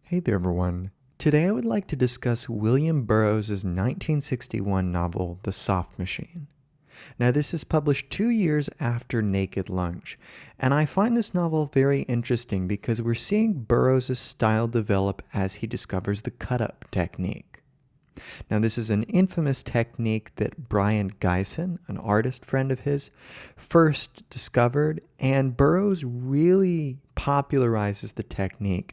Hey there, everyone. Today I would like to discuss William Burroughs' 1961 novel, The Soft Machine. Now, this is published 2 years after Naked Lunch, and I find this novel very interesting because we're seeing Burroughs' style develop as he discovers the cut-up technique. Now, this is an infamous technique that Brian Geisen, an artist friend of his, first discovered, and Burroughs really popularizes the technique.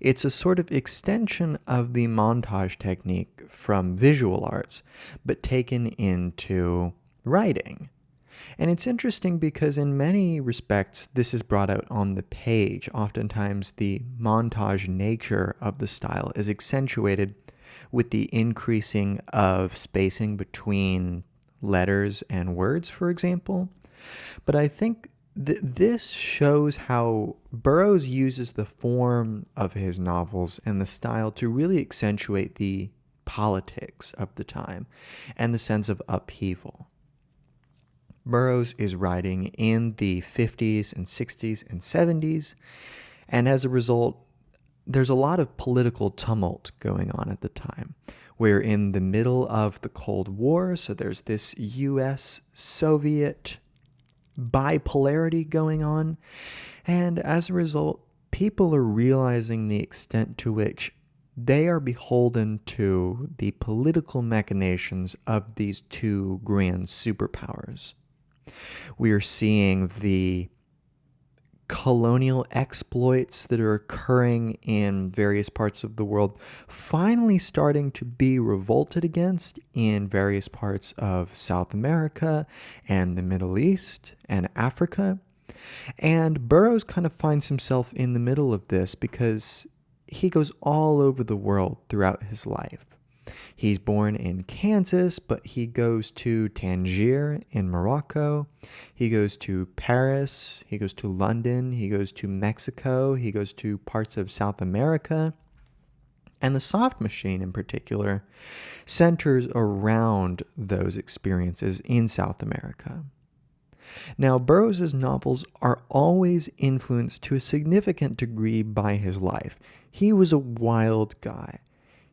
It's a sort of extension of the montage technique from visual arts, but taken into writing. And it's interesting because in many respects, this is brought out on the page. Oftentimes, the montage nature of the style is accentuated with the increasing of spacing between letters and words, for example. But I think this shows how Burroughs uses the form of his novels and the style to really accentuate the politics of the time and the sense of upheaval. Burroughs is writing in the 50s and 60s and 70s, and as a result, there's a lot of political tumult going on at the time. We're in the middle of the Cold War, so there's this US-Soviet bipolarity going on, and as a result, people are realizing the extent to which they are beholden to the political machinations of these two grand superpowers. We are seeing the colonial exploits that are occurring in various parts of the world finally starting to be revolted against in various parts of South America and the Middle East and Africa. And Burroughs kind of finds himself in the middle of this because he goes all over the world throughout his life. He's born in Kansas, but he goes to Tangier in Morocco. He goes to Paris. He goes to London. He goes to Mexico. He goes to parts of South America. And The Soft Machine, in particular, centers around those experiences in South America. Now, Burroughs' novels are always influenced to a significant degree by his life. He was a wild guy.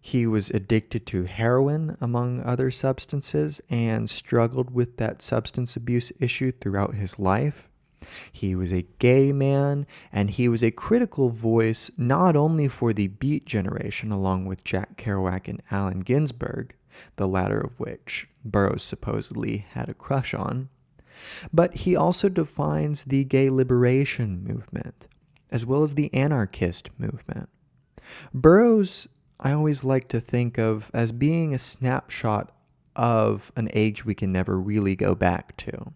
He was addicted to heroin, among other substances, and struggled with that substance abuse issue throughout his life. He was a gay man, and he was a critical voice not only for the Beat generation, along with Jack Kerouac and Allen Ginsberg, the latter of which Burroughs supposedly had a crush on, but he also defines the gay liberation movement, as well as the anarchist movement. Burroughs, I always like to think of as being a snapshot of an age we can never really go back to.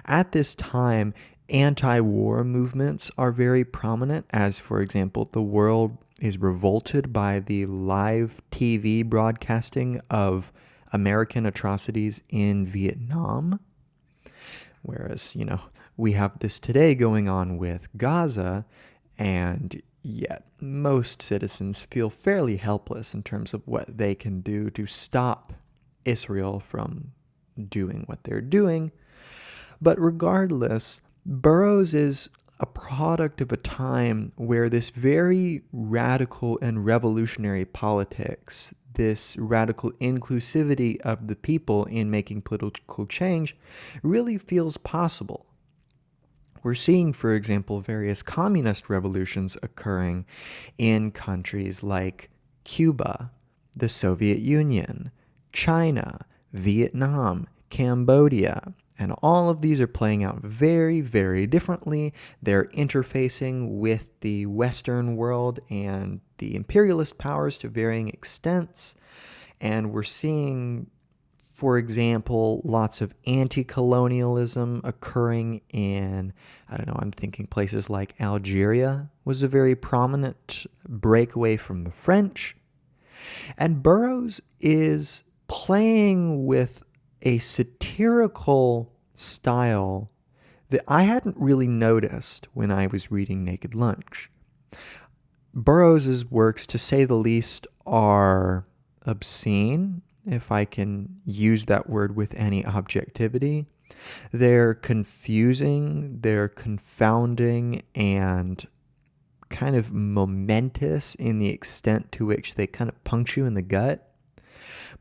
At this time, anti-war movements are very prominent, as, for example, the world is revolted by the live TV broadcasting of American atrocities in Vietnam. Whereas, we have this today going on with Gaza, and yet most citizens feel fairly helpless in terms of what they can do to stop Israel from doing what they're doing. But regardless, Burroughs is a product of a time where this very radical and revolutionary politics, this radical inclusivity of the people in making political change, really feels possible. We're seeing, for example, various communist revolutions occurring in countries like Cuba, the Soviet Union, China, Vietnam, Cambodia, and all of these are playing out very, very differently. They're interfacing with the Western world and the imperialist powers to varying extents, and we're seeing, for example, lots of anti-colonialism occurring in, I'm thinking places like Algeria was a very prominent breakaway from the French. And Burroughs is playing with a satirical style that I hadn't really noticed when I was reading Naked Lunch. Burroughs' works, to say the least, are obscene, if I can use that word with any objectivity. They're confusing, they're confounding, and kind of momentous in the extent to which they kind of punch you in the gut.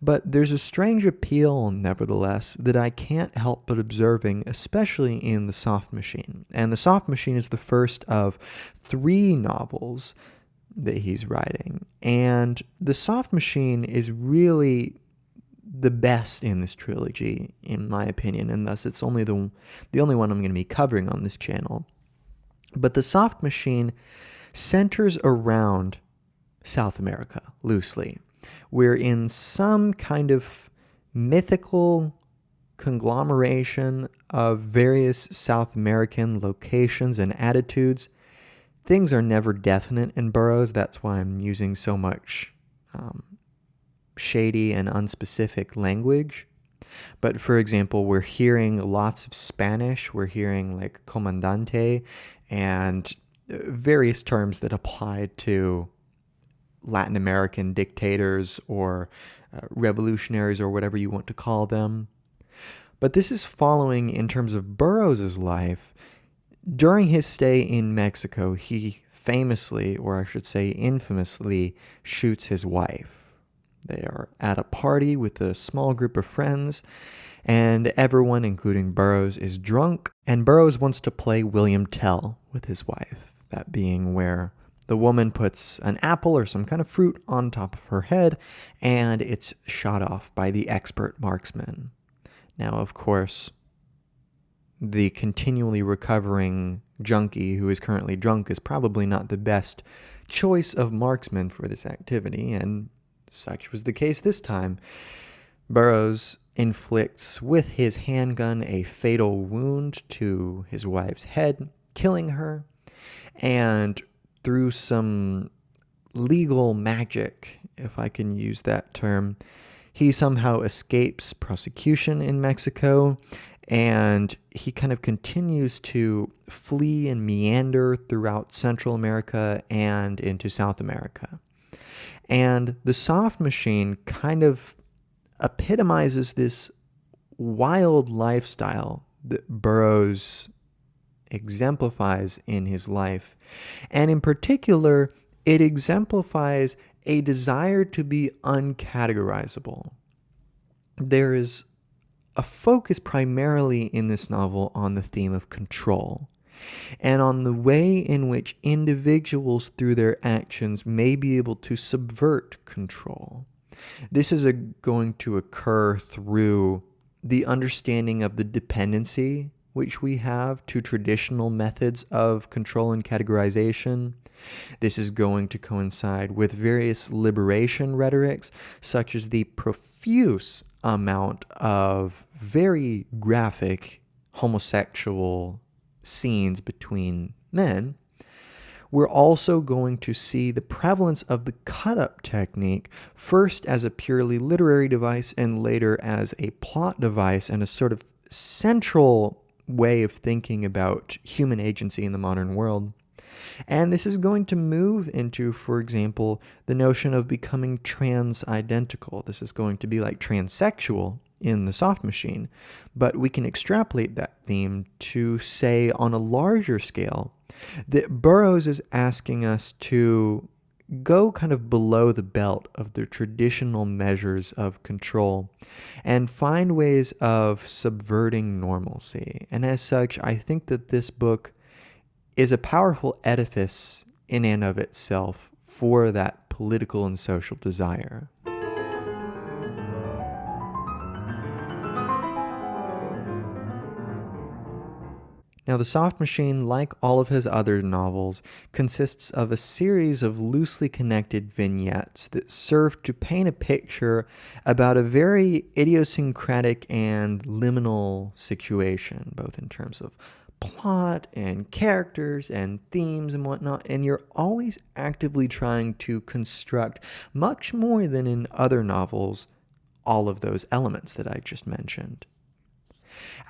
But there's a strange appeal, nevertheless, that I can't help but observing, especially in The Soft Machine. And The Soft Machine is the first of 3 novels that he's writing. And The Soft Machine is really the best in this trilogy, in my opinion, and thus it's only the only one I'm going to be covering on this channel. But The Soft Machine centers around South America, loosely. We're in some kind of mythical conglomeration of various South American locations and attitudes. Things are never definite in Burroughs. That's why I'm using so much shady and unspecific language. But for example, we're hearing lots of Spanish. We're hearing like comandante and various terms that apply to Latin American dictators or revolutionaries or whatever you want to call them. But this is following, in terms of Burroughs' life, during his stay in Mexico, he famously, or I should say infamously, shoots his wife. They are at a party with a small group of friends, and everyone, including Burroughs, is drunk, and Burroughs wants to play William Tell with his wife, that being where the woman puts an apple or some kind of fruit on top of her head, and it's shot off by the expert marksman. Now, of course, the continually recovering junkie who is currently drunk is probably not the best choice of marksman for this activity, and such was the case this time. Burroughs inflicts with his handgun a fatal wound to his wife's head, killing her, and through some legal magic, if I can use that term, he somehow escapes prosecution in Mexico, and he kind of continues to flee and meander throughout Central America and into South America. And The Soft Machine kind of epitomizes this wild lifestyle that Burroughs exemplifies in his life. And in particular, it exemplifies a desire to be uncategorizable. There is a focus primarily in this novel on the theme of control, and on the way in which individuals through their actions may be able to subvert control. This is going to occur through the understanding of the dependency which we have to traditional methods of control and categorization. This is going to coincide with various liberation rhetorics, such as the profuse amount of very graphic homosexual scenes between men. We're also going to see the prevalence of the cut-up technique, first as a purely literary device and later as a plot device and a sort of central way of thinking about human agency in the modern world. And this is going to move into, for example, the notion of becoming trans-identical. This is going to be like transsexual in The Soft Machine, but we can extrapolate that theme to say on a larger scale that Burroughs is asking us to go kind of below the belt of the traditional measures of control and find ways of subverting normalcy. And as such, I think that this book is a powerful edifice in and of itself for that political and social desire. Now, The Soft Machine, like all of his other novels, consists of a series of loosely connected vignettes that serve to paint a picture about a very idiosyncratic and liminal situation, both in terms of plot and characters and themes and whatnot, and you're always actively trying to construct, much more than in other novels, all of those elements that I just mentioned.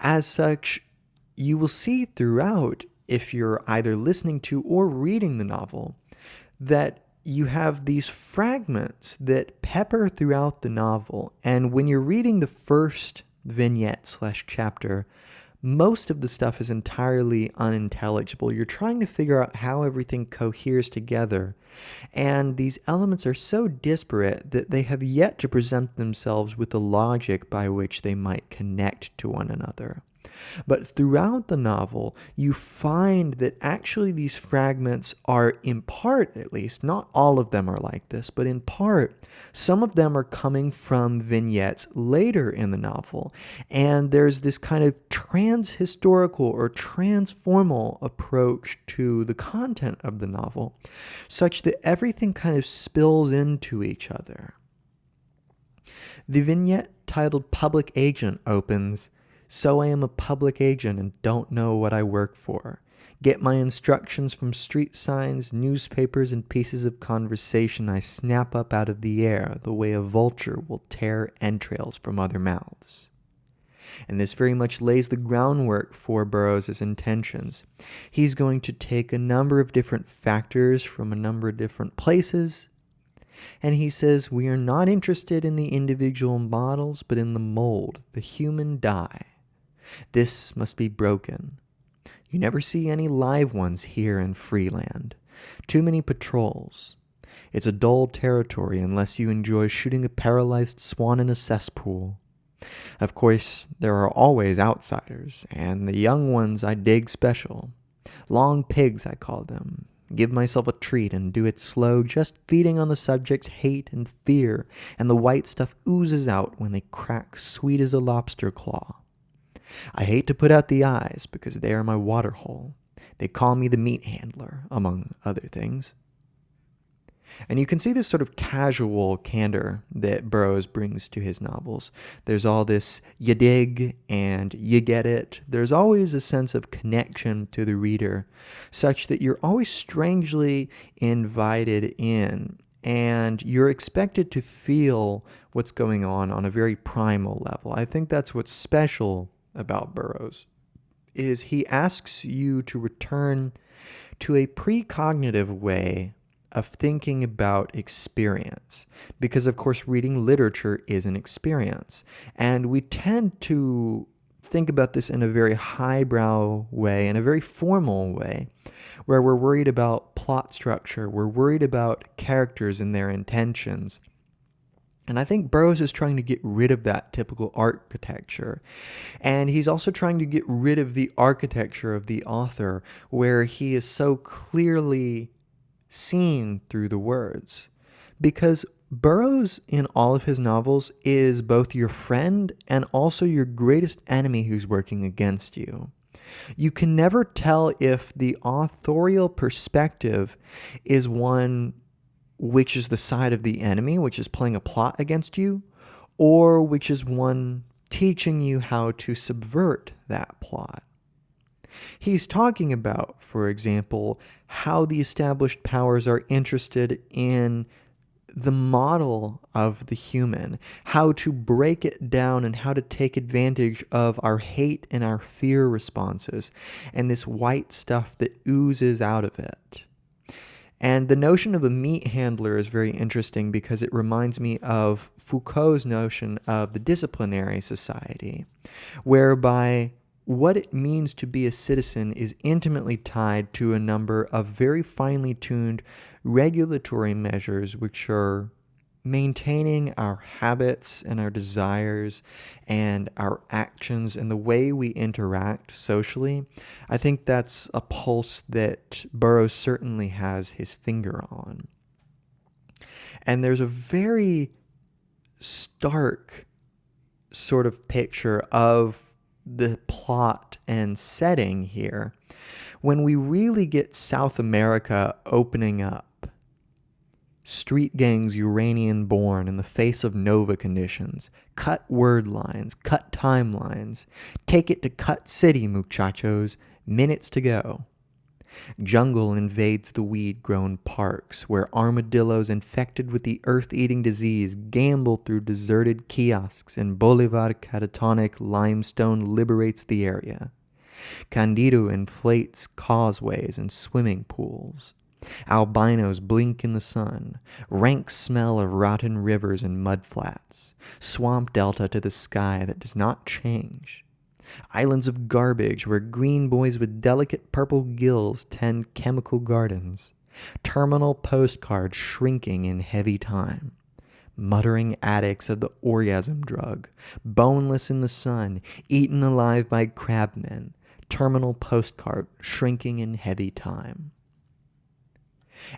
As such, you will see throughout, if you're either listening to or reading the novel, that you have these fragments that pepper throughout the novel. And when you're reading the first vignette/chapter, most of the stuff is entirely unintelligible. You're trying to figure out how everything coheres together, and these elements are so disparate that they have yet to present themselves with the logic by which they might connect to one another. But throughout the novel, you find that actually these fragments are, in part at least, not all of them are like this, but in part, some of them are coming from vignettes later in the novel. And there's this kind of trans-historical or transformal approach to the content of the novel, such that everything kind of spills into each other. The vignette titled Public Agent opens, "So I am a public agent and don't know what I work for. Get my instructions from street signs, newspapers, and pieces of conversation I snap up out of the air the way a vulture will tear entrails from other mouths." And this very much lays the groundwork for Burroughs' intentions. He's going to take a number of different factors from a number of different places, and he says, we are not interested in the individual models, but in the mold, the human die. This must be broken. You never see any live ones here in Freeland. Too many patrols. It's a dull territory unless you enjoy shooting a paralyzed swan in a cesspool. Of course, there are always outsiders, and the young ones I dig special. Long pigs, I call them. Give myself a treat and do it slow, just feeding on the subject's hate and fear, and the white stuff oozes out when they crack sweet as a lobster claw. I hate to put out the eyes because they are my water hole. They call me the meat handler, among other things. And you can see this sort of casual candor that Burroughs brings to his novels. There's all this you dig and you get it. There's always a sense of connection to the reader, such that you're always strangely invited in, and you're expected to feel what's going on a very primal level. I think that's what's special about Burroughs, is he asks you to return to a precognitive way of thinking about experience, because of course reading literature is an experience, and we tend to think about this in a very highbrow way, in a very formal way, where we're worried about plot structure, we're worried about characters and their intentions. And I think Burroughs is trying to get rid of that typical architecture. And he's also trying to get rid of the architecture of the author, where he is so clearly seen through the words. Because Burroughs, in all of his novels, is both your friend and also your greatest enemy who's working against you. You can never tell if the authorial perspective is one which is the side of the enemy, which is playing a plot against you, or which is one teaching you how to subvert that plot. He's talking about, for example, how the established powers are interested in the model of the human, how to break it down and how to take advantage of our hate and our fear responses, and this white stuff that oozes out of it. And the notion of a meat handler is very interesting because it reminds me of Foucault's notion of the disciplinary society, whereby what it means to be a citizen is intimately tied to a number of very finely tuned regulatory measures which are maintaining our habits and our desires and our actions and the way we interact socially. I think that's a pulse that Burroughs certainly has his finger on. And there's a very stark sort of picture of the plot and setting here when we really get South America opening up. Street gangs Uranian born in the face of Nova conditions. Cut word lines, cut timelines. Take it to Cut City, muchachos. Minutes to go. Jungle invades the weed-grown parks, where armadillos infected with the earth-eating disease gamble through deserted kiosks, and Bolivar catatonic limestone liberates the area. Candido inflates causeways and swimming pools. Albinos blink in the sun. Rank smell of rotten rivers and mudflats. Swamp delta to the sky that does not change. Islands of garbage where green boys with delicate purple gills tend chemical gardens. Terminal postcards shrinking in heavy time. Muttering addicts of the orgasm drug. Boneless in the sun, eaten alive by crabmen. Terminal postcard shrinking in heavy time.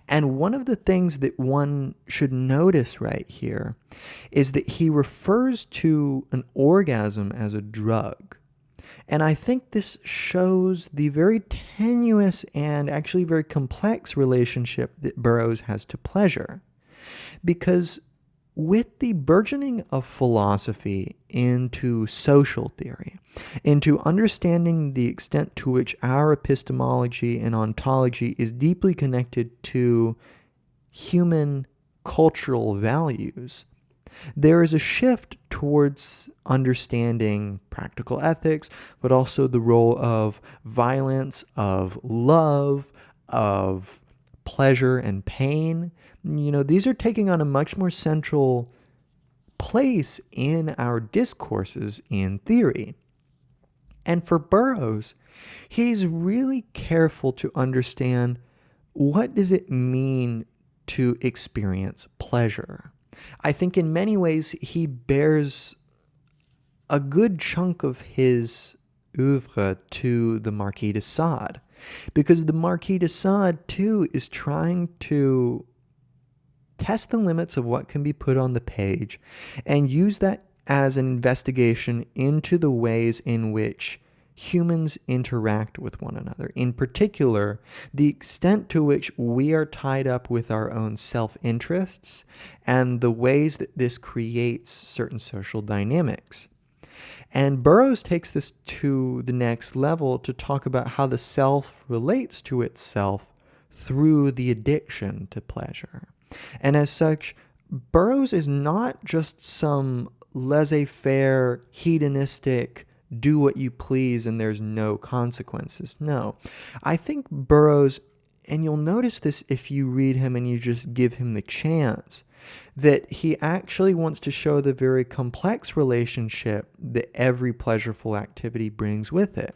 And one of the things that one should notice right here is that he refers to an orgasm as a drug. And I think this shows the very tenuous and actually very complex relationship that Burroughs has to pleasure. Because with the burgeoning of philosophy into social theory, into understanding the extent to which our epistemology and ontology is deeply connected to human cultural values, there is a shift towards understanding practical ethics, but also the role of violence, of love, of pleasure and pain. These are taking on a much more central place in our discourses in theory. And for Burroughs, he's really careful to understand what does it mean to experience pleasure. I think in many ways he bears a good chunk of his oeuvre to the Marquis de Sade, because the Marquis de Sade too is trying to test the limits of what can be put on the page and use that as an investigation into the ways in which humans interact with one another. In particular, the extent to which we are tied up with our own self-interests and the ways that this creates certain social dynamics. And Burroughs takes this to the next level to talk about how the self relates to itself through the addiction to pleasure. And as such, Burroughs is not just some laissez-faire, hedonistic, do what you please and there's no consequences. No. I think Burroughs, and you'll notice this if you read him and you just give him the chance, that he actually wants to show the very complex relationship that every pleasureful activity brings with it.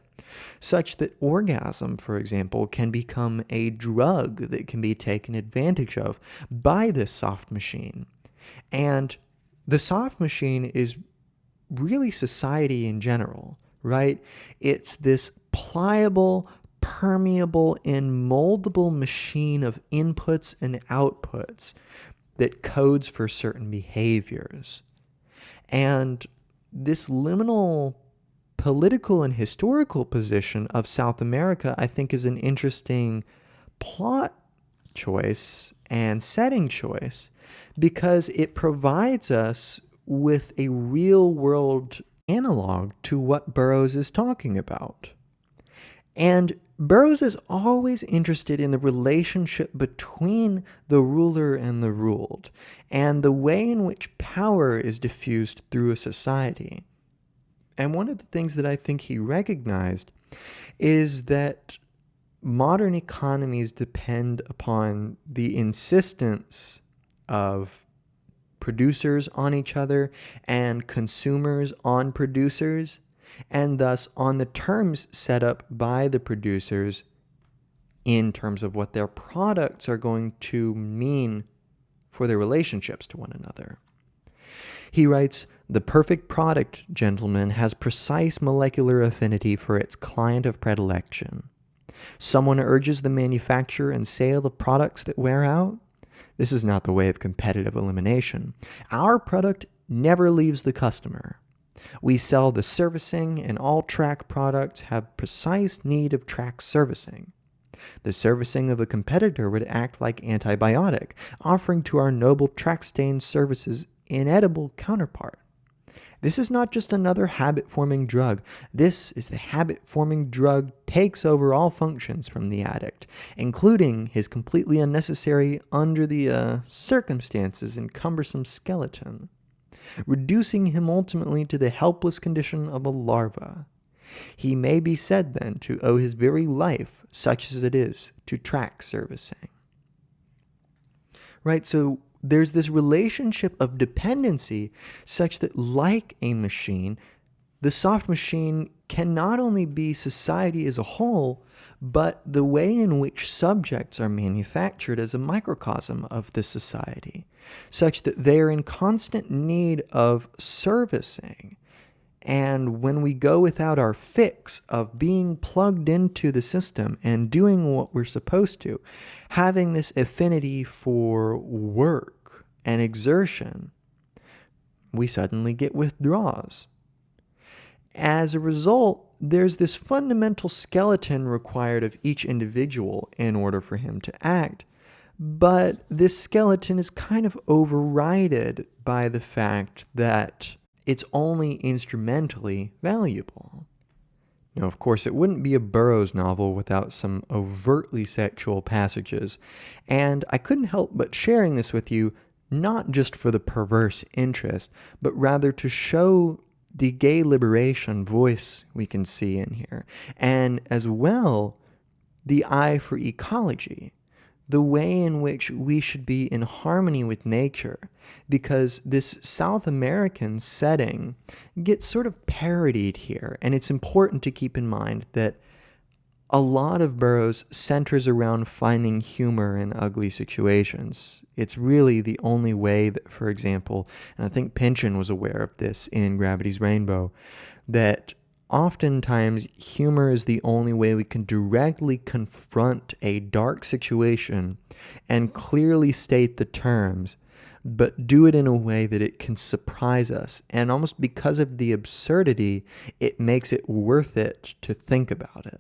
Such that orgasm, for example, can become a drug that can be taken advantage of by this soft machine. And the soft machine is really society in general, right? It's this pliable, permeable, and moldable machine of inputs and outputs that codes for certain behaviors. And this liminal political and historical position of South America, I think, is an interesting plot choice and setting choice because it provides us with a real-world analog to what Burroughs is talking about. And Burroughs is always interested in the relationship between the ruler and the ruled, and the way in which power is diffused through a society. And one of the things that I think he recognized is that modern economies depend upon the insistence of producers on each other and consumers on producers, and thus on the terms set up by the producers in terms of what their products are going to mean for their relationships to one another. He writes, "The perfect product, gentlemen, has precise molecular affinity for its client of predilection. Someone urges the manufacture and sale of products that wear out. This is not the way of competitive elimination. Our product never leaves the customer. We sell the servicing, and all track products have precise need of track servicing. The servicing of a competitor would act like antibiotic, offering to our noble track-stained services inedible counterpart. This is not just another habit-forming drug. This is the habit-forming drug takes over all functions from the addict, including his completely unnecessary, under the circumstances, and cumbersome skeleton, reducing him ultimately to the helpless condition of a larva. He may be said then to owe his very life, such as it is, to track servicing." Right, so there's this relationship of dependency such that, like a machine, the soft machine can not only be society as a whole, but the way in which subjects are manufactured as a microcosm of the society, such that they are in constant need of servicing. And when we go without our fix of being plugged into the system and doing what we're supposed to, having this affinity for work and exertion, we suddenly get withdrawals. As a result, there's this fundamental skeleton required of each individual in order for him to act. But this skeleton is kind of overridden by the fact that it's only instrumentally valuable. Now, of course, it wouldn't be a Burroughs novel without some overtly sexual passages, and I couldn't help but sharing this with you, not just for the perverse interest, but rather to show the gay liberation voice we can see in here, and as well, the eye for ecology, the way in which we should be in harmony with nature, because this South American setting gets sort of parodied here, and it's important to keep in mind that a lot of Burroughs centers around finding humor in ugly situations. It's really the only way that, for example, and I think Pynchon was aware of this in Gravity's Rainbow, that oftentimes humor is the only way we can directly confront a dark situation and clearly state the terms, but do it in a way that it can surprise us. And almost because of the absurdity, it makes it worth it to think about it.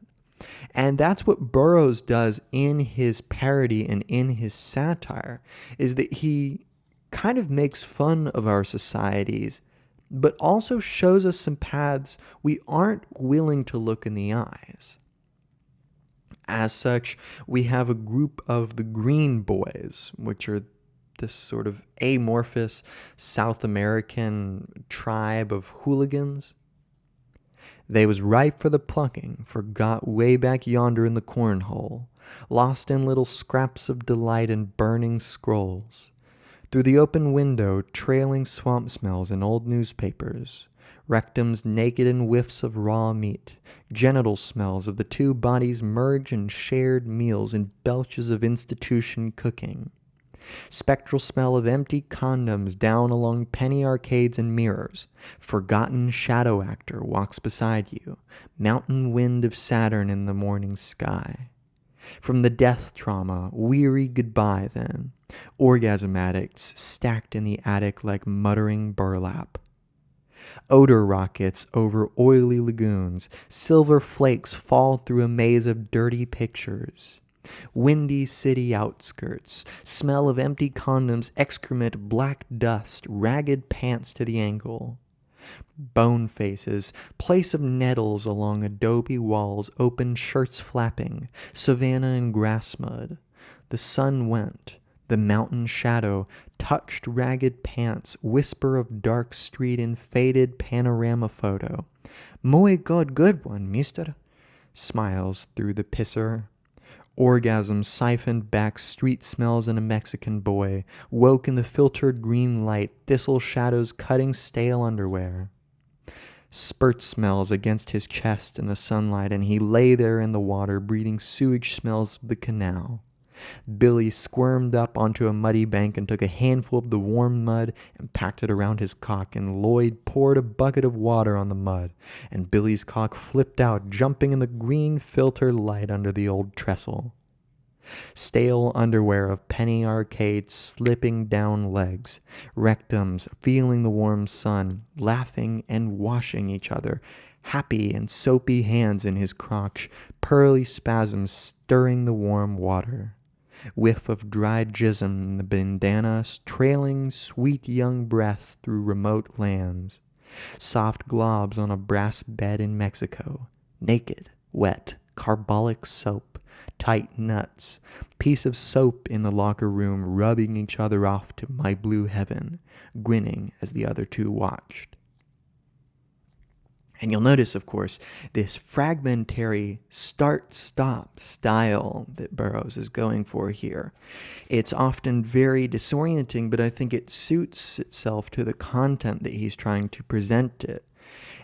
And that's what Burroughs does in his parody and in his satire, is that he kind of makes fun of our societies, but also shows us some paths we aren't willing to look in the eyes. As such, we have a group of the Green Boys, which are this sort of amorphous South American tribe of hooligans. They was ripe for the plucking, forgot way back yonder in the cornhole, lost in little scraps of delight and burning scrolls. Through the open window, trailing swamp smells and old newspapers, rectums naked in whiffs of raw meat, genital smells of the two bodies merge in shared meals and belches of institution cooking. Spectral smell of empty condoms down along penny arcades and mirrors. Forgotten shadow actor walks beside you. Mountain wind of Saturn in the morning sky. From the death trauma, weary goodbye then. Orgasm addicts stacked in the attic like muttering burlap. Odor rockets over oily lagoons. Silver flakes fall through a maze of dirty pictures. Windy city outskirts, smell of empty condoms, excrement, black dust, ragged pants to the ankle. Bone faces, place of nettles along adobe walls, open shirts flapping, savanna and grass mud. The sun went, the mountain shadow, touched ragged pants, whisper of dark street in faded panorama photo. Muy good one, mister. Smiles through the pisser. Orgasm siphoned back street smells and a Mexican boy, woke in the filtered green light, thistle shadows cutting stale underwear. Spurt smells against his chest in the sunlight, and he lay there in the water, breathing sewage smells of the canal. Billy squirmed up onto a muddy bank and took a handful of the warm mud and packed it around his cock, and Lloyd poured a bucket of water on the mud, and Billy's cock flipped out, jumping in the green filter light under the old trestle. Stale underwear of penny arcades slipping down legs, rectums feeling the warm sun, laughing and washing each other, happy and soapy hands in his crotch, pearly spasms stirring the warm water. Whiff of dried jism in the bandana, trailing sweet young breath through remote lands. Soft globs on a brass bed in Mexico. Naked, wet, carbolic soap. Tight nuts. Piece of soap in the locker room, rubbing each other off to My Blue Heaven, grinning as the other two watched. And you'll notice, of course, this fragmentary start-stop style that Burroughs is going for here. It's often very disorienting, but I think it suits itself to the content that he's trying to present it.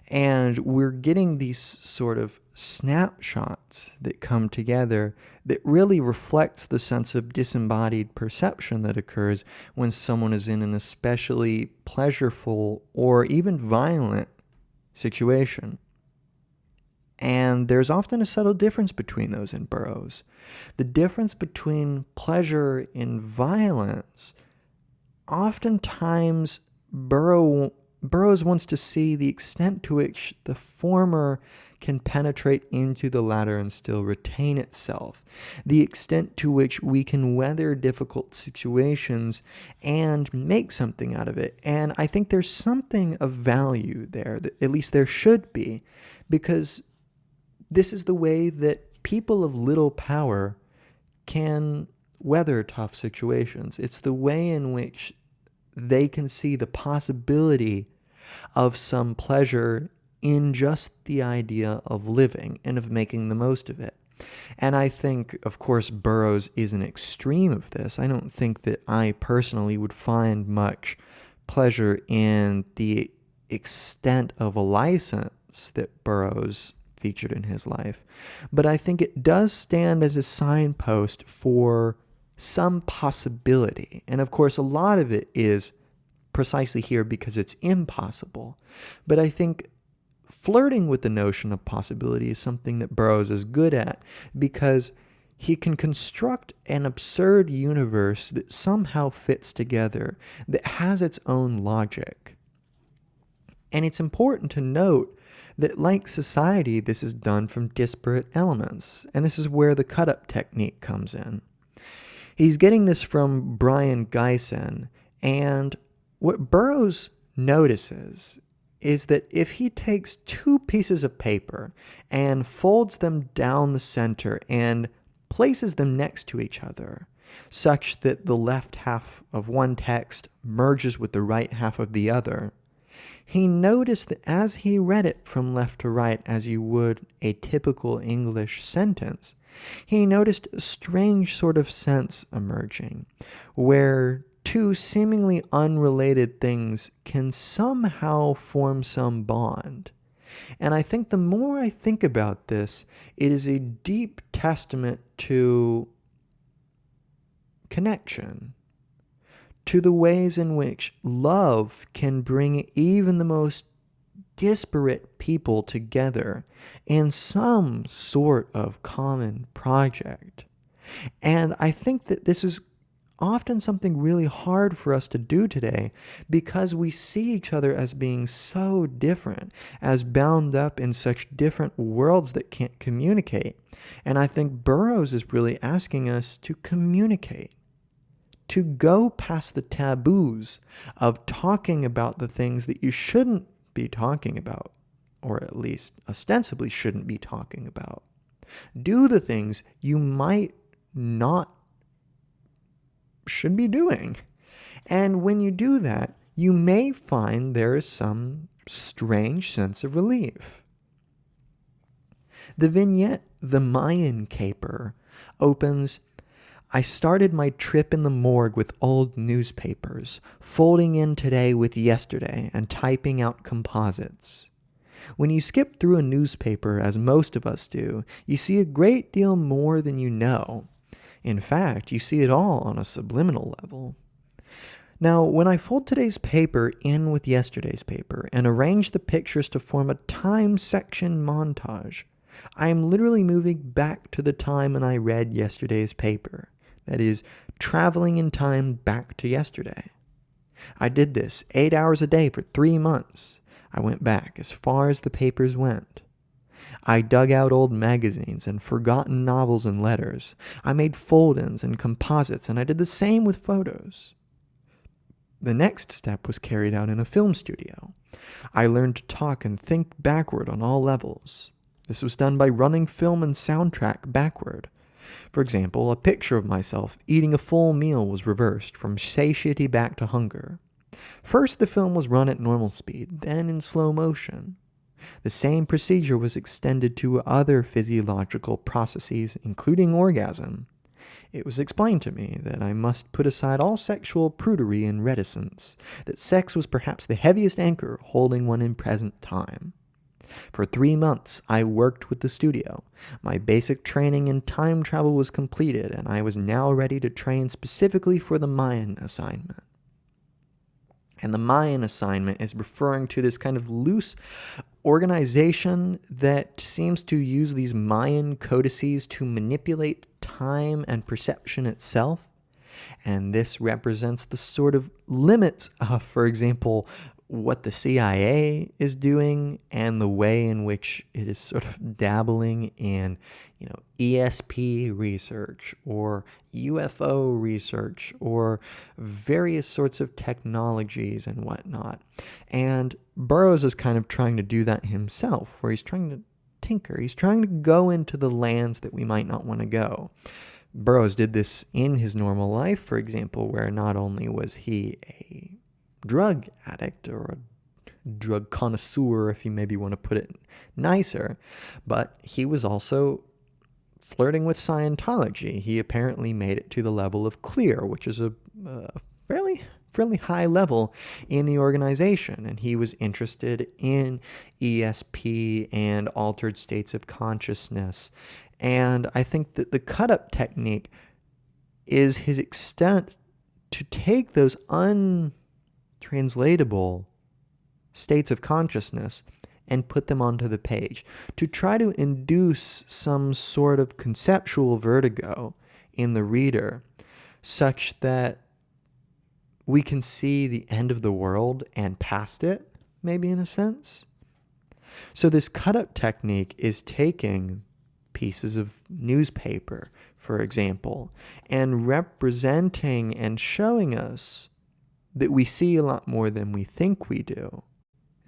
And we're getting these sort of snapshots that come together that really reflects the sense of disembodied perception that occurs when someone is in an especially pleasureful or even violent situation. And there's often a subtle difference between those in Burroughs. The difference between pleasure and violence, oftentimes Burroughs wants to see the extent to which the former can penetrate into the latter and still retain itself, the extent to which we can weather difficult situations and make something out of it. And I think there's something of value there, at least there should be, because this is the way that people of little power can weather tough situations. It's the way in which they can see the possibility of some pleasure in just the idea of living and of making the most of it. And I think, of course, Burroughs is an extreme of this. I don't think that I personally would find much pleasure in the extent of a license that Burroughs featured in his life. But I think it does stand as a signpost for some possibility. And of course, a lot of it is precisely here because it's impossible. But I think flirting with the notion of possibility is something that Burroughs is good at, because he can construct an absurd universe that somehow fits together, that has its own logic. And it's important to note that, like society, this is done from disparate elements, and this is where the cut-up technique comes in. He's getting this from Brian Gysin, and what Burroughs notices is that if he takes two pieces of paper and folds them down the center and places them next to each other, such that the left half of one text merges with the right half of the other, he noticed that as he read it from left to right, as you would a typical English sentence, he noticed a strange sort of sense emerging, where two seemingly unrelated things can somehow form some bond. And I think the more I think about this, it is a deep testament to connection, to the ways in which love can bring even the most disparate people together in some sort of common project. And I think that this is often something really hard for us to do today, because we see each other as being so different, as bound up in such different worlds that can't communicate. And I think Burroughs is really asking us to communicate, to go past the taboos of talking about the things that you shouldn't be talking about, or at least ostensibly shouldn't be talking about. Do the things you might not should be doing. And when you do that, you may find there is some strange sense of relief. The vignette, "The Mayan Caper," opens, "I started my trip in the morgue with old newspapers, folding in today with yesterday and typing out composites." When you skip through a newspaper, as most of us do, you see a great deal more than you know. In fact, you see it all on a subliminal level. Now, when I fold today's paper in with yesterday's paper and arrange the pictures to form a time section montage, I am literally moving back to the time when I read yesterday's paper. That is, traveling in time back to yesterday. I did this 8 hours a day for 3 months. I went back as far as the papers went. I dug out old magazines and forgotten novels and letters. I made fold-ins and composites, and I did the same with photos. The next step was carried out in a film studio. I learned to talk and think backward on all levels. This was done by running film and soundtrack backward. For example, a picture of myself eating a full meal was reversed from satiety back to hunger. First, the film was run at normal speed, then in slow motion. The same procedure was extended to other physiological processes, including orgasm. It was explained to me that I must put aside all sexual prudery and reticence, that sex was perhaps the heaviest anchor holding one in present time. For 3 months, I worked with the studio. My basic training in time travel was completed, and I was now ready to train specifically for the Mayan assignment. And the Mayan assignment is referring to this kind of loose organization that seems to use these Mayan codices to manipulate time and perception itself. And this represents the sort of limits of, for example, what the CIA is doing and the way in which it is sort of dabbling in, ESP research or UFO research or various sorts of technologies and whatnot. And Burroughs is kind of trying to do that himself, where he's trying to tinker. He's trying to go into the lands that we might not want to go. Burroughs did this in his normal life, for example, where not only was he a drug addict or a drug connoisseur, if you maybe want to put it nicer, but he was also flirting with Scientology. He apparently made it to the level of clear, which is a fairly high level in the organization, and he was interested in ESP and altered states of consciousness. And I think that the cut-up technique is his extent to take those untranslatable states of consciousness and put them onto the page, to try to induce some sort of conceptual vertigo in the reader, such that we can see the end of the world and past it, maybe in a sense. So this cut-up technique is taking pieces of newspaper, for example, and representing and showing us that we see a lot more than we think we do.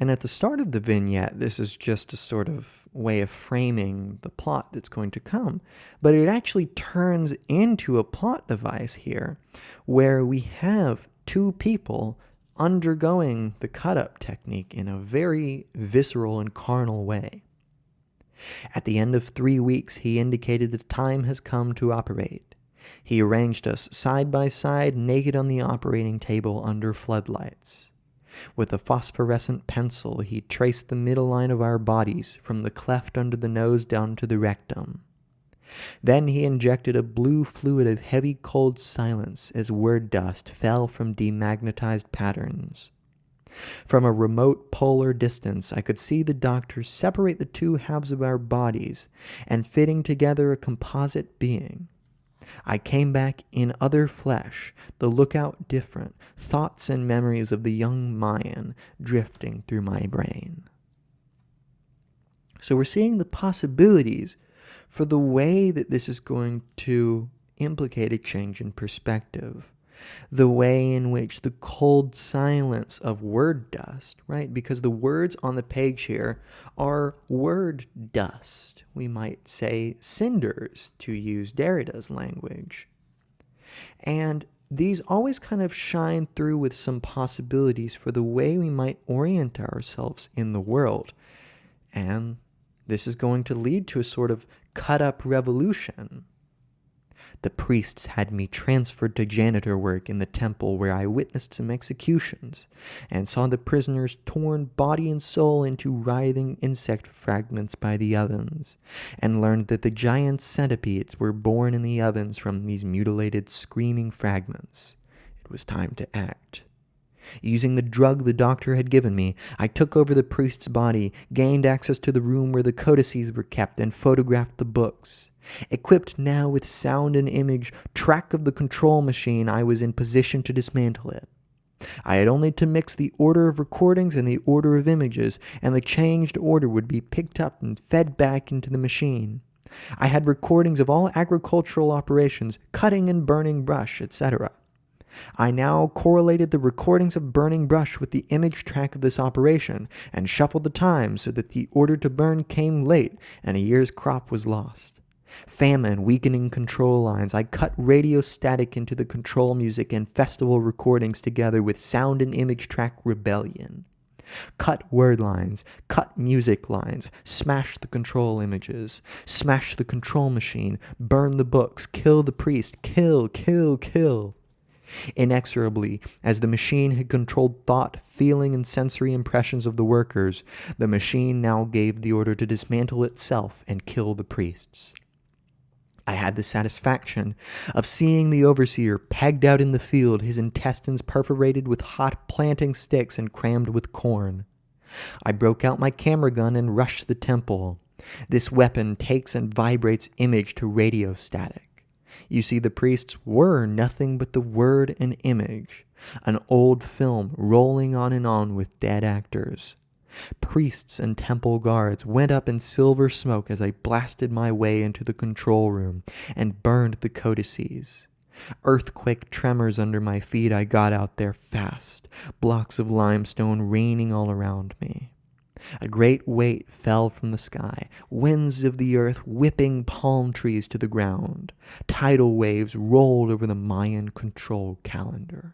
And at the start of the vignette, this is just a sort of way of framing the plot that's going to come. But it actually turns into a plot device here, where we have two people undergoing the cut-up technique in a very visceral and carnal way. At the end of 3 weeks, he indicated the time has come to operate. He arranged us side by side, naked on the operating table under floodlights. With a phosphorescent pencil, he traced the middle line of our bodies from the cleft under the nose down to the rectum. Then he injected a blue fluid of heavy, cold silence as word dust fell from demagnetized patterns. From a remote polar distance, I could see the doctor separate the two halves of our bodies and fitting together a composite being. I came back in other flesh, the lookout different, thoughts and memories of the young Mayan drifting through my brain. So we're seeing the possibilities for the way that this is going to implicate a change in perspective. The way in which the cold silence of word dust, right? Because the words on the page here are word dust. We might say cinders, to use Derrida's language. And these always kind of shine through with some possibilities for the way we might orient ourselves in the world. And this is going to lead to a sort of cut-up revolution. The priests had me transferred to janitor work in the temple, where I witnessed some executions and saw the prisoners torn body and soul into writhing insect fragments by the ovens, and learned that the giant centipedes were born in the ovens from these mutilated, screaming fragments. It was time to act. Using the drug the doctor had given me, I took over the priest's body, gained access to the room where the codices were kept, and photographed the books. Equipped now with sound and image track of the control machine, I was in position to dismantle it. I had only to mix the order of recordings and the order of images, and the changed order would be picked up and fed back into the machine. I had recordings of all agricultural operations, cutting and burning brush, etc. I now correlated the recordings of burning brush with the image track of this operation, and shuffled the time so that the order to burn came late and a year's crop was lost. Famine weakening control lines, I cut radio static into the control music and festival recordings together with sound and image track rebellion. Cut word lines, cut music lines, smash the control images, smash the control machine, burn the books, kill the priest, kill, kill, kill. Inexorably, as the machine had controlled thought, feeling, and sensory impressions of the workers, the machine now gave the order to dismantle itself and kill the priests. I had the satisfaction of seeing the overseer pegged out in the field, his intestines perforated with hot planting sticks and crammed with corn. I broke out my camera gun and rushed the temple. This weapon takes and vibrates image to radio static. You see, the priests were nothing but the word and image, an old film rolling on and on with dead actors. Priests and temple guards went up in silver smoke as I blasted my way into the control room and burned the codices. Earthquake tremors under my feet, I got out there fast, blocks of limestone raining all around me. A great weight fell from the sky, winds of the earth whipping palm trees to the ground. Tidal waves rolled over the Mayan control calendar.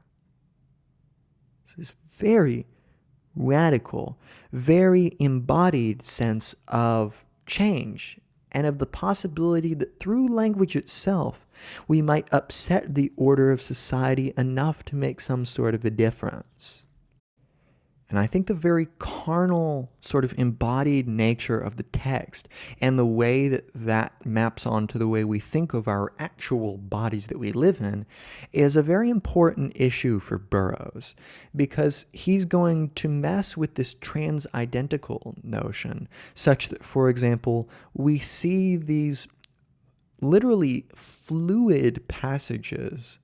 This very radical, very embodied sense of change and of the possibility that through language itself we might upset the order of society enough to make some sort of a difference. And I think the very carnal, sort of embodied nature of the text and the way that that maps onto the way we think of our actual bodies that we live in is a very important issue for Burroughs, because he's going to mess with this transidentical notion, such that, for example, we see these literally fluid passages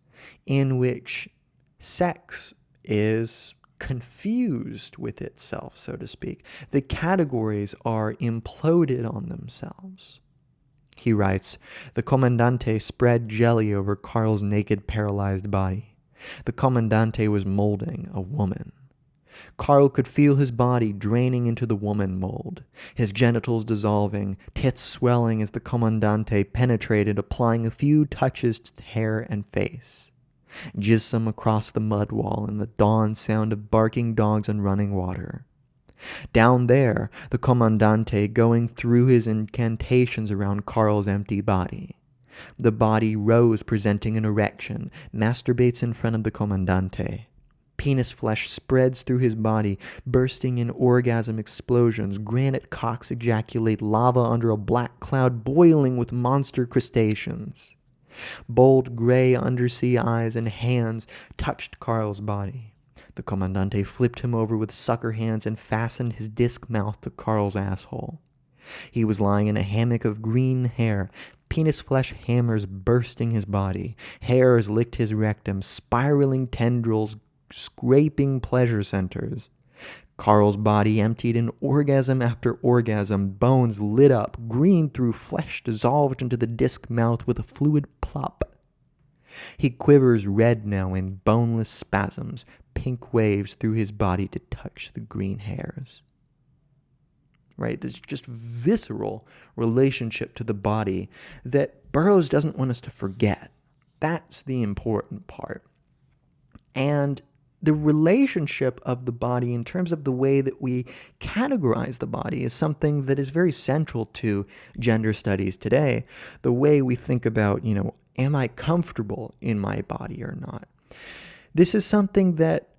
in which sex is confused with itself, so to speak. The categories are imploded on themselves. He writes, "The Comandante spread jelly over Carl's naked, paralyzed body. The Comandante was molding a woman. Carl could feel his body draining into the woman mold, his genitals dissolving, tits swelling as the Comandante penetrated, applying a few touches to hair and face. Jism across the mud wall and the dawn sound of barking dogs and running water. Down there, the Comandante going through his incantations around Carl's empty body. The body rose, presenting an erection, masturbates in front of the Comandante. Penis flesh spreads through his body, bursting in orgasm explosions. Granite cocks ejaculate lava under a black cloud boiling with monster crustaceans. Bold gray undersea eyes and hands touched Carl's body. The Comandante flipped him over with sucker hands and fastened his disc mouth to Carl's asshole. He was lying in a hammock of green hair, penis flesh hammers bursting his body. Hairs licked his rectum, spiraling tendrils scraping pleasure centers. Carl's body emptied in orgasm after orgasm, bones lit up, green through flesh dissolved into the disc mouth with a fluid plop. He quivers red now in boneless spasms, pink waves through his body to touch the green hairs." Right? There's just visceral relationship to the body that Burroughs doesn't want us to forget. That's the important part. And the relationship of the body in terms of the way that we categorize the body is something that is very central to gender studies today. The way we think about, am I comfortable in my body or not? This is something that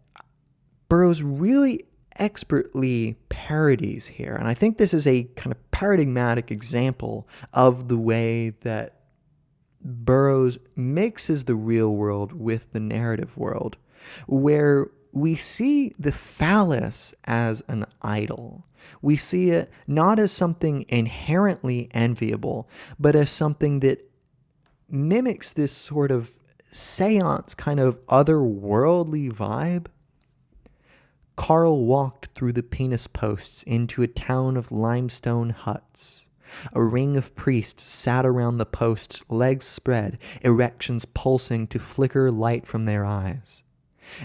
Burroughs really expertly parodies here. And I think this is a kind of paradigmatic example of the way that Burroughs mixes the real world with the narrative world, where we see the phallus as an idol. We see it not as something inherently enviable, but as something that mimics this sort of seance kind of otherworldly vibe. Carl walked through the penis posts into a town of limestone huts. A ring of priests sat around the posts, legs spread, erections pulsing to flicker light from their eyes.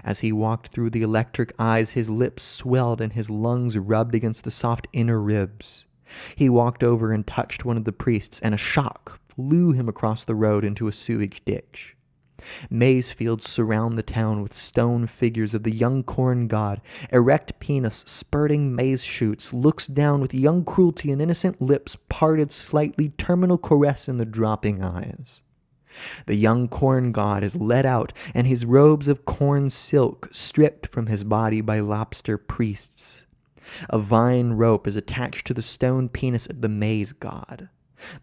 As he walked through the electric eyes, his lips swelled and his lungs rubbed against the soft inner ribs. He walked over and touched one of the priests, and a shock flew him across the road into a sewage ditch. Maize fields surround the town with stone figures of the young corn god. Erect penis spurting maize shoots looks down with young cruelty and innocent lips parted slightly, terminal caress in the dropping eyes. The young corn god is led out, and his robes of corn silk stripped from his body by lobster priests. A vine rope is attached to the stone penis of the maize god.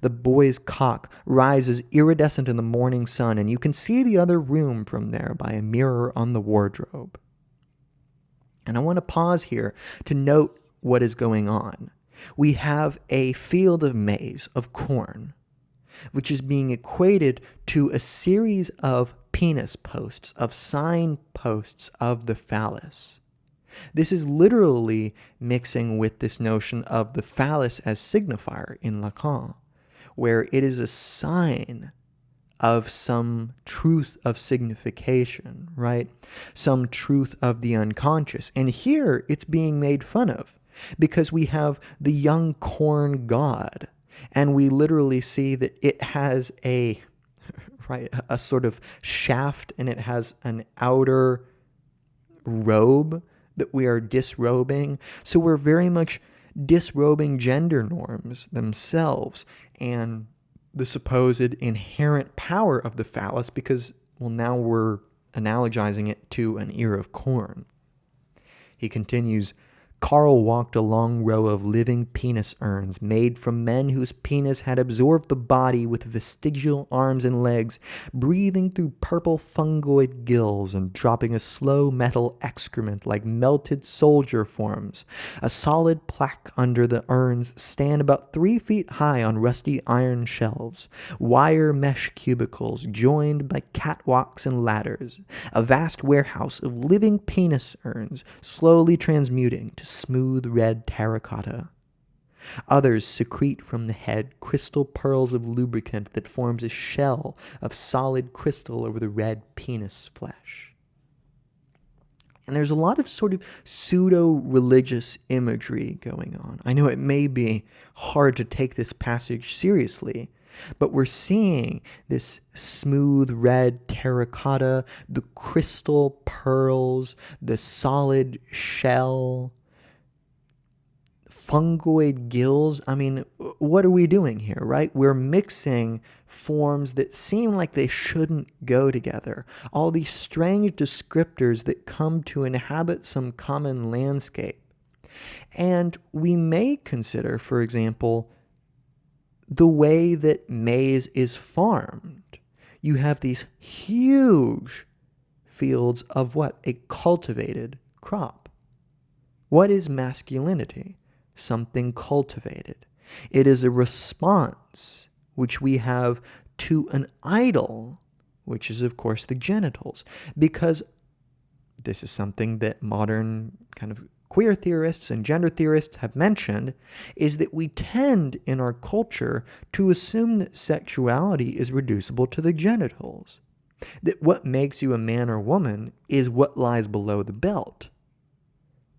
The boy's cock rises iridescent in the morning sun, and you can see the other room from there by a mirror on the wardrobe. And I want to pause here to note what is going on. We have a field of maize, of corn, which is being equated to a series of penis posts, of sign posts of the phallus. This is literally mixing with this notion of the phallus as signifier in Lacan, where it is a sign of some truth of signification, right? Some truth of the unconscious. And here it's being made fun of because we have the young corn god, and we literally see that it has a sort of shaft, and it has an outer robe that we are disrobing. So we're very much disrobing gender norms themselves and the supposed inherent power of the phallus because, well, now we're analogizing it to an ear of corn. He continues, Carl walked a long row of living penis urns made from men whose penis had absorbed the body with vestigial arms and legs, breathing through purple fungoid gills and dropping a slow metal excrement like melted soldier forms. A solid plaque under the urns stand about 3 feet high on rusty iron shelves, wire mesh cubicles joined by catwalks and ladders, a vast warehouse of living penis urns slowly transmuting to smooth red terracotta. Others secrete from the head crystal pearls of lubricant that forms a shell of solid crystal over the red penis flesh. And there's a lot of sort of pseudo-religious imagery going on. I know it may be hard to take this passage seriously, but we're seeing this smooth red terracotta, the crystal pearls, the solid shell, fungoid gills. I mean, what are we doing here, right? We're mixing forms that seem like they shouldn't go together. All these strange descriptors that come to inhabit some common landscape. And we may consider, for example, the way that maize is farmed. You have these huge fields of what? A cultivated crop. What is masculinity? Something cultivated. It is a response which we have to an idol, which is, of course, the genitals. Because this is something that modern kind of queer theorists and gender theorists have mentioned, is that we tend in our culture to assume that sexuality is reducible to the genitals. That what makes you a man or woman is what lies below the belt.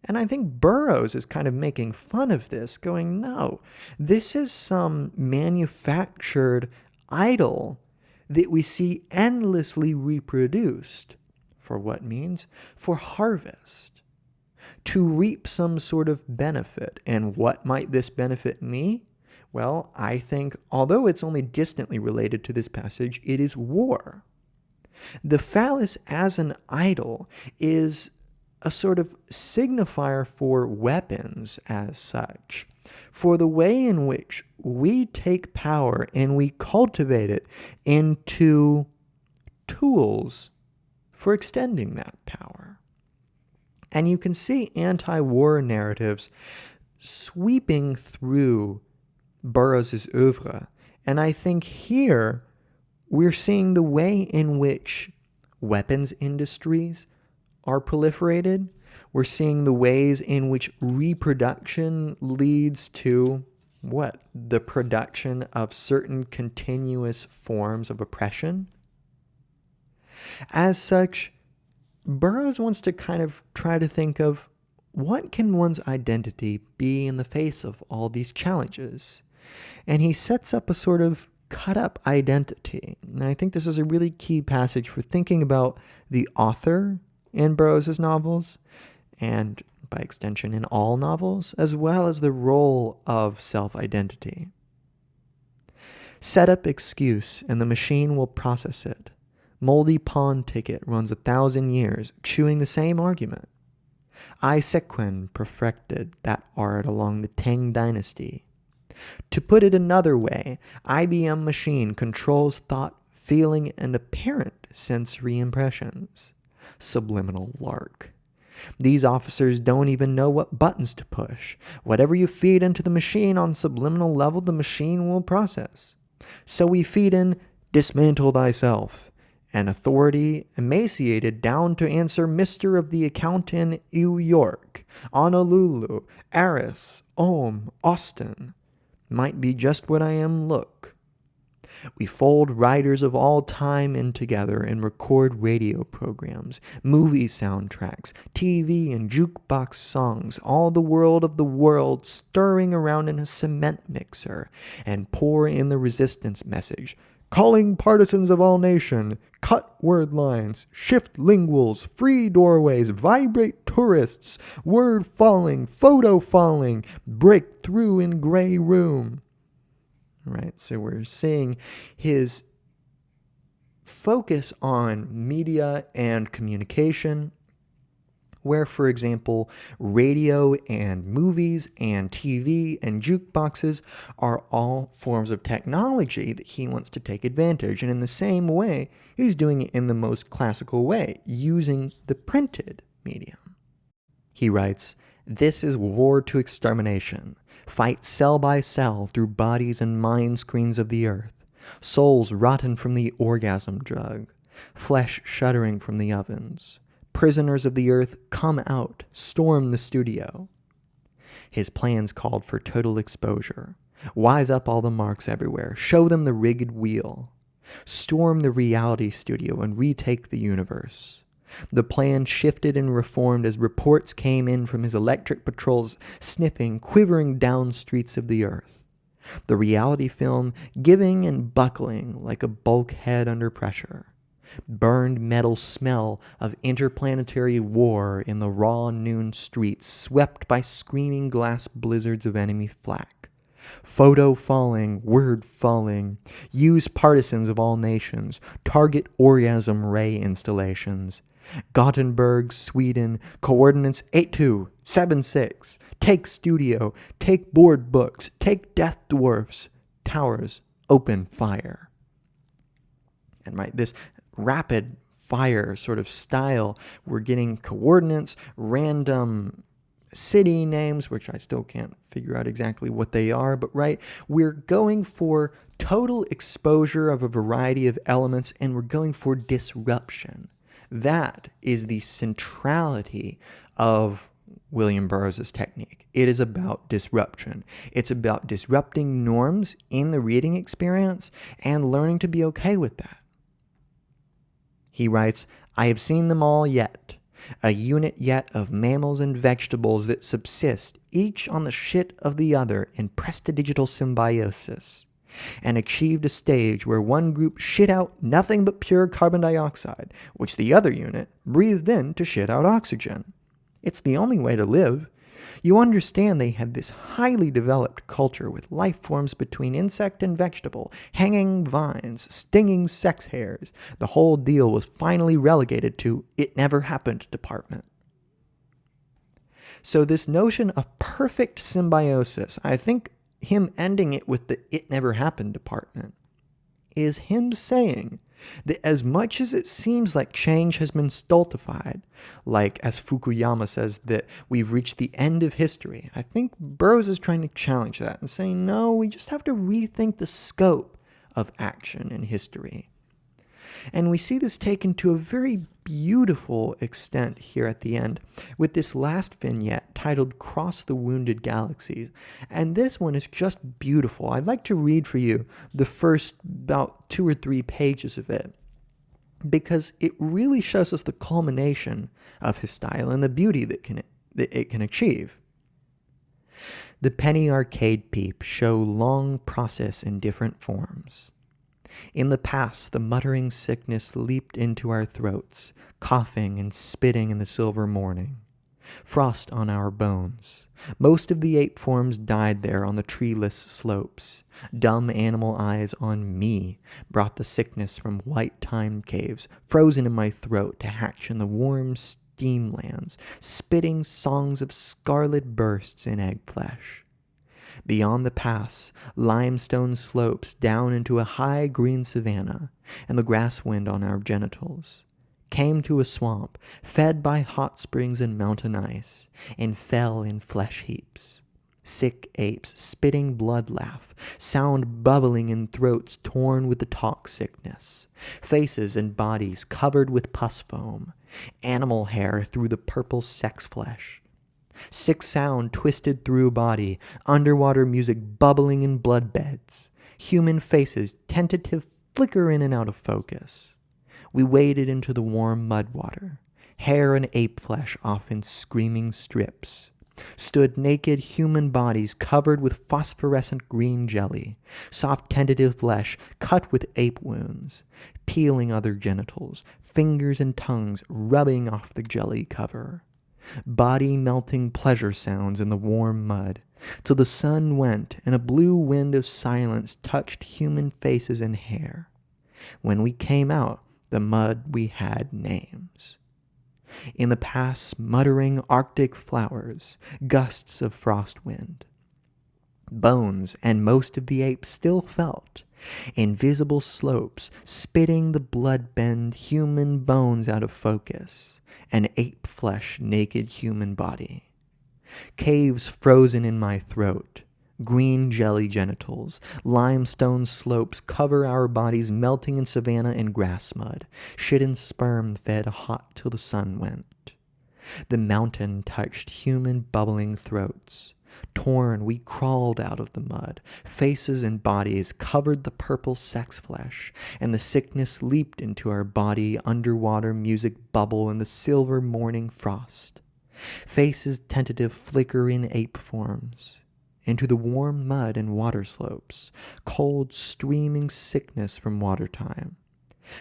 And I think Burroughs is kind of making fun of this, going, no, this is some manufactured idol that we see endlessly reproduced. For what means? For harvest. To reap some sort of benefit. And what might this benefit me? Well, I think, although it's only distantly related to this passage, it is war. The phallus as an idol is a sort of signifier for weapons as such, for the way in which we take power and we cultivate it into tools for extending that power. And you can see anti-war narratives sweeping through Burroughs' oeuvre. And I think here we're seeing the way in which weapons industries are proliferated. We're seeing the ways in which reproduction leads to what? The production of certain continuous forms of oppression. As such, Burroughs wants to kind of try to think of what can one's identity be in the face of all these challenges. And he sets up a sort of cut-up identity. And I think this is a really key passage for thinking about the author in Burroughs' novels, and by extension in all novels, as well as the role of self-identity. Set up excuse and the machine will process it. Moldy pawn ticket runs 1,000 years, chewing the same argument. I Sequin perfected that art along the Tang dynasty. To put it another way, IBM machine controls thought, feeling, and apparent sensory impressions. Subliminal lark. These officers don't even know what buttons to push. Whatever you feed into the machine on subliminal level, the machine will process. So we feed in, dismantle thyself, an authority emaciated down to answer Mr. of the account in New York, Honolulu, Aris, Austin. Might be just what I am, look. We fold writers of all time in together and record radio programs, movie soundtracks, TV and jukebox songs, all the world of the world stirring around in a cement mixer, and pour in the resistance message. Calling partisans of all nation, cut word lines, shift linguals, free doorways, vibrate tourists, word falling, photo falling, break through in gray room. Right, so we're seeing his focus on media and communication, where, for example, radio and movies and TV and jukeboxes are all forms of technology that he wants to take advantage. And in the same way, he's doing it in the most classical way, using the printed medium. He writes, "This is war to extermination. Fight cell by cell through bodies and mind screens of the earth. Souls rotten from the orgasm drug. Flesh shuddering from the ovens. Prisoners of the earth, come out, storm the studio." His plans called for total exposure. Wise up all the marks everywhere. Show them the rigged wheel. Storm the reality studio and retake the universe. The plan shifted and reformed as reports came in from his electric patrols sniffing, quivering down streets of the earth. The reality film giving and buckling like a bulkhead under pressure. Burned metal smell of interplanetary war in the raw noon streets, swept by screaming glass blizzards of enemy flak. Photo falling, word falling. Use partisans of all nations. Target orgasm ray installations. Gothenburg, Sweden, coordinates 8276. Take studio, take board books, take death dwarfs, towers, open fire. And this rapid fire sort of style, we're getting coordinates, random city names, which I still can't figure out exactly what they are, but we're going for total exposure of a variety of elements, and we're going for disruption. That is the centrality of William Burroughs' technique. It is about disruption. It's about disrupting norms in the reading experience and learning to be okay with that. He writes, "I have seen them all yet, a unit yet of mammals and vegetables that subsist, each on the shit of the other in prestidigital symbiosis, and achieved a stage where one group shit out nothing but pure carbon dioxide, which the other unit breathed in to shit out oxygen. It's the only way to live. You understand they had this highly developed culture with life forms between insect and vegetable, hanging vines, stinging sex hairs. The whole deal was finally relegated to it never happened department." So this notion of perfect symbiosis, I think him ending it with the "it never happened" department, is him saying that as much as it seems like change has been stultified, like as Fukuyama says that we've reached the end of history, I think Burroughs is trying to challenge that and saying, no, we just have to rethink the scope of action in history. And we see this taken to a very beautiful extent here at the end with this last vignette titled "Cross the Wounded Galaxies." And this one is just beautiful. I'd like to read for you the first about 2 or 3 pages of it, because it really shows us the culmination of his style and the beauty that it can achieve. "The penny arcade peep show long process in different forms. In the past, the muttering sickness leaped into our throats, coughing and spitting in the silver morning. frost on our bones. Most of the ape forms died there on the treeless slopes. Dumb animal eyes on me brought the sickness from white time caves, frozen in my throat to hatch in the warm steamlands, spitting songs of scarlet bursts in egg flesh. Beyond the pass, limestone slopes down into a high green savanna, and the grass wind on our genitals. Came to a swamp, fed by hot springs and mountain ice, and fell in flesh heaps. Sick apes spitting blood laugh, sound bubbling in throats torn with the talk sickness, faces and bodies covered with pus foam, animal hair through the purple sex flesh. Sick sound twisted through body, underwater music bubbling in blood beds, human faces tentative flicker in and out of focus. We waded into the warm mud water, hair and ape flesh off in screaming strips. Stood naked human bodies covered with phosphorescent green jelly, soft tentative flesh cut with ape wounds, peeling other genitals, fingers and tongues rubbing off the jelly cover. Body melting pleasure sounds in the warm mud, till the sun went and a blue wind of silence touched human faces and hair. When we came out, the mud we had names. In the pass, muttering arctic flowers, gusts of frost wind. Bones and most of the apes still felt, invisible slopes spitting the blood-bend human bones out of focus, an ape flesh naked human body. Caves frozen in my throat, green jelly genitals, limestone slopes cover our bodies melting in savanna and grass mud, shit and sperm fed hot till the sun went. The mountain touched human bubbling throats. Torn, we crawled out of the mud. Faces and bodies covered the purple sex flesh, and the sickness leaped into our body underwater music bubble in the silver morning frost. Faces tentative flicker in ape forms. Into the warm mud and water slopes, cold streaming sickness from water time.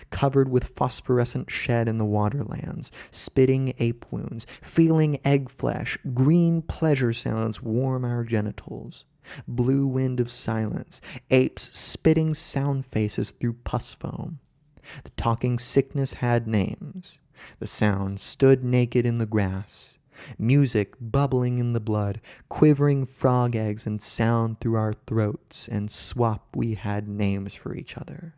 Covered with phosphorescent shed in the waterlands, spitting ape wounds, feeling egg flesh, green pleasure sounds warm our genitals. Blue wind of silence, apes spitting sound faces through pus foam. The talking sickness had names. The sound stood naked in the grass. Music bubbling in the blood, quivering frog eggs and sound through our throats, and swap we had names for each other.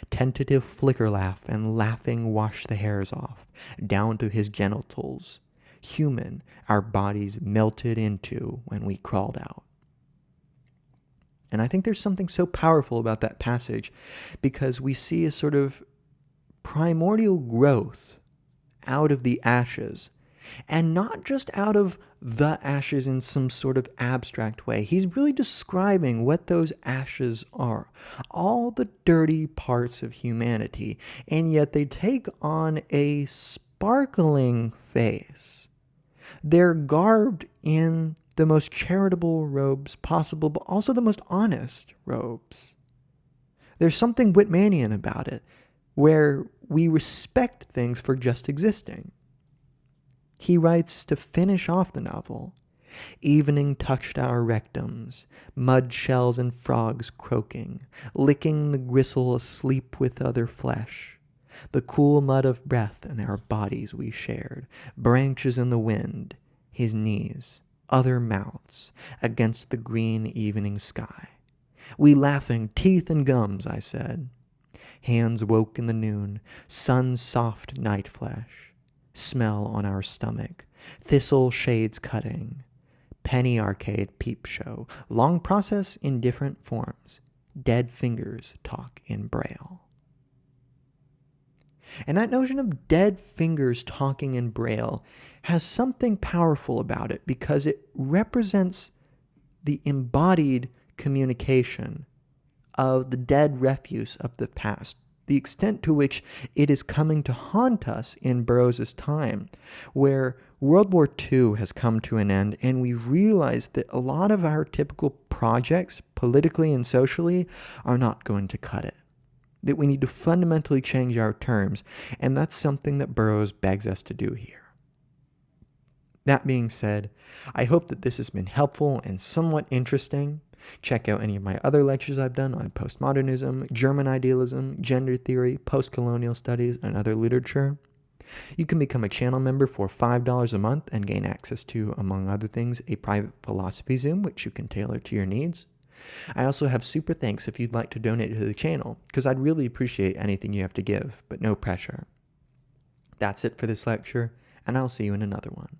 Tentative flicker laugh and laughing wash the hairs off, down to his genitals. Human, our bodies melted into when we crawled out. And I think there's something so powerful about that passage, because we see a sort of primordial growth out of the ashes, and not just out of the ashes in some sort of abstract way. He's really describing what those ashes are. All the dirty parts of humanity, and yet they take on a sparkling face. They're garbed in the most charitable robes possible, but also the most honest robes. There's something Whitmanian about it, where we respect things for just existing. He writes to finish off the novel, evening touched our rectums, mud shells and frogs croaking, licking the gristle asleep with other flesh. The cool mud of breath in our bodies we shared, branches in the wind, his knees, other mouths, against the green evening sky. We laughing, teeth and gums, I said. Hands woke in the noon, sun's soft night flesh. Smell on our stomach, thistle shades cutting, penny arcade peep show, long process in different forms, dead fingers talk in braille. And that notion of dead fingers talking in braille has something powerful about it, because it represents the embodied communication of the dead refuse of the past, the extent to which it is coming to haunt us in Burroughs' time, where World War II has come to an end, and we realize that a lot of our typical projects, politically and socially, are not going to cut it. That we need to fundamentally change our terms, and that's something that Burroughs begs us to do here. That being said, I hope that this has been helpful and somewhat interesting. Check out any of my other lectures I've done on postmodernism, German idealism, gender theory, postcolonial studies, and other literature. You can become a channel member for $5 a month and gain access to, among other things, a private philosophy Zoom, which you can tailor to your needs. I also have super thanks if you'd like to donate to the channel, because I'd really appreciate anything you have to give, but no pressure. That's it for this lecture, and I'll see you in another one.